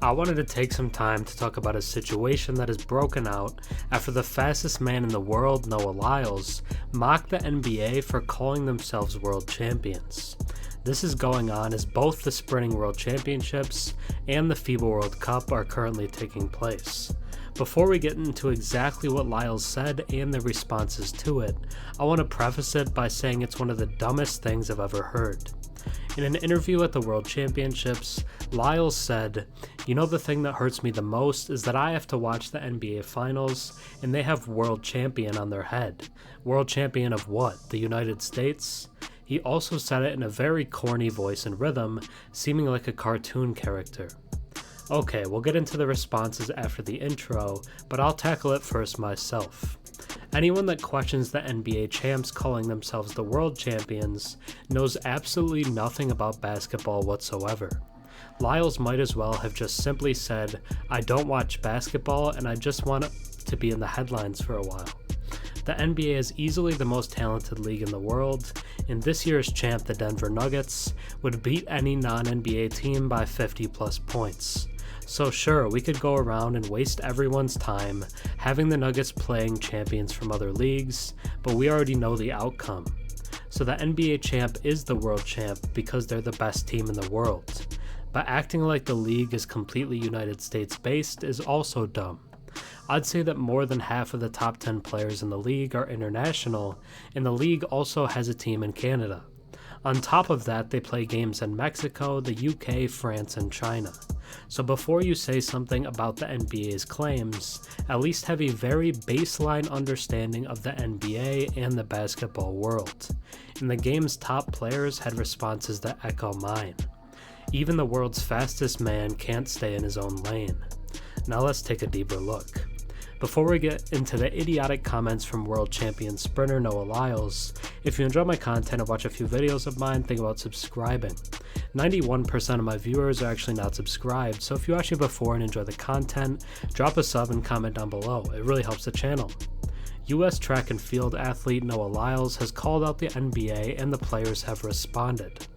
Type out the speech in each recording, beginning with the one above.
I wanted to take some time to talk about a situation that has broken out after the fastest man in the world, Noah Lyles, mocked the NBA for calling themselves world champions. This is going on as both the Sprinting World Championships and the FIBA World Cup are currently taking place. Before we get into exactly what Lyles said and the responses to it, I want to preface it by saying it's one of the dumbest things I've ever heard. In an interview at the World Championships, Lyles said, "You know, the thing that hurts me the most is that I have to watch the NBA Finals and they have world champion on their head. World champion of what? The United States?" He also said it in a very corny voice and rhythm, seeming like a cartoon character. Okay, we'll get into the responses after the intro, but I'll tackle it first myself. Anyone that questions the NBA champs calling themselves the world champions knows absolutely nothing about basketball whatsoever. Lyles might as well have just simply said, "I don't watch basketball and I just want to be in the headlines for a while." The NBA is easily the most talented league in the world, and this year's champ, the Denver Nuggets, would beat any non-NBA team by 50 plus points. So sure, we could go around and waste everyone's time having the Nuggets playing champions from other leagues, but we already know the outcome. So the NBA champ is the world champ because they're the best team in the world. But acting like the league is completely United States based is also dumb. I'd say that more than half of the top 10 players in the league are international, and the league also has a team in Canada. On top of that, they play games in Mexico, the UK, France, and China. So before you say something about the NBA's claims, at least have a very baseline understanding of the NBA and the basketball world. And the game's top players had responses that echo mine. Even the world's fastest man can't stay in his own lane. Now let's take a deeper look. Before we get into the idiotic comments from world champion sprinter Noah Lyles, if you enjoy my content and watch a few videos of mine, think about subscribing. 91% of my viewers are actually not subscribed, so if you watch me before and enjoy the content, drop a sub and comment down below. It really helps the channel. US track and field athlete Noah Lyles has called out the NBA and the players have responded.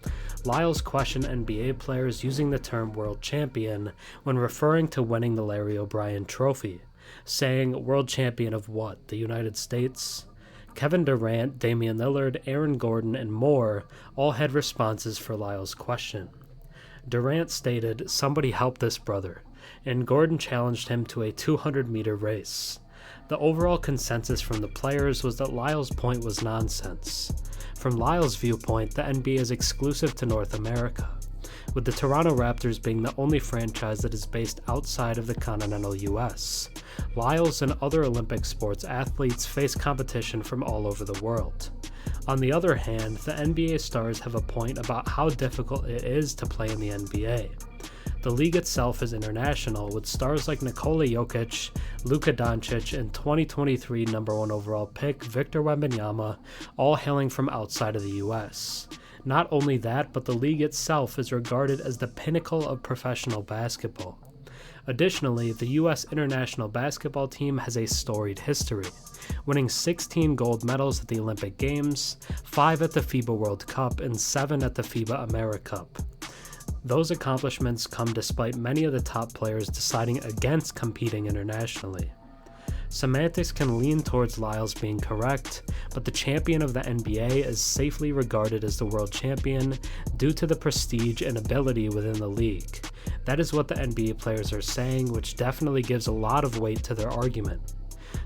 Lyles questioned NBA players using the term world champion when referring to winning the Larry O'Brien trophy, saying, "World champion of what? The United States?" Kevin Durant, Damian Lillard, Aaron Gordon, and more all had responses for Lyles' question. Durant stated, "Somebody help this brother," and Gordon challenged him to a 200-meter race. The overall consensus from the players was that Lyles' point was nonsense. From Lyles' viewpoint, the NBA is exclusive to North America, with the Toronto Raptors being the only franchise that is based outside of the continental US. Lyles and other Olympic sports athletes face competition from all over the world. On the other hand, the NBA stars have a point about how difficult it is to play in the NBA. The league itself is international, with stars like Nikola Jokic, Luka Doncic, and 2023 number 1 overall pick Victor Wembanyama all hailing from outside of the US. Not only that, but the league itself is regarded as the pinnacle of professional basketball. Additionally, the US international basketball team has a storied history, winning 16 gold medals at the Olympic Games, 5 at the FIBA World Cup, and 7 at the FIBA AmeriCup. Those accomplishments come despite many of the top players deciding against competing internationally. Semantics can lean towards Lyles being correct, but the champion of the NBA is safely regarded as the world champion due to the prestige and ability within the league. That is what the NBA players are saying, which definitely gives a lot of weight to their argument.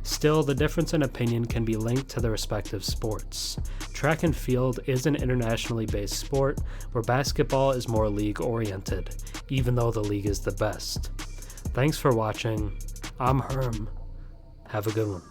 Still, the difference in opinion can be linked to the respective sports. Track and field is an internationally based sport, where basketball is more league-oriented, even though the league is the best. Thanks for watching. I'm Herm. Have a good one.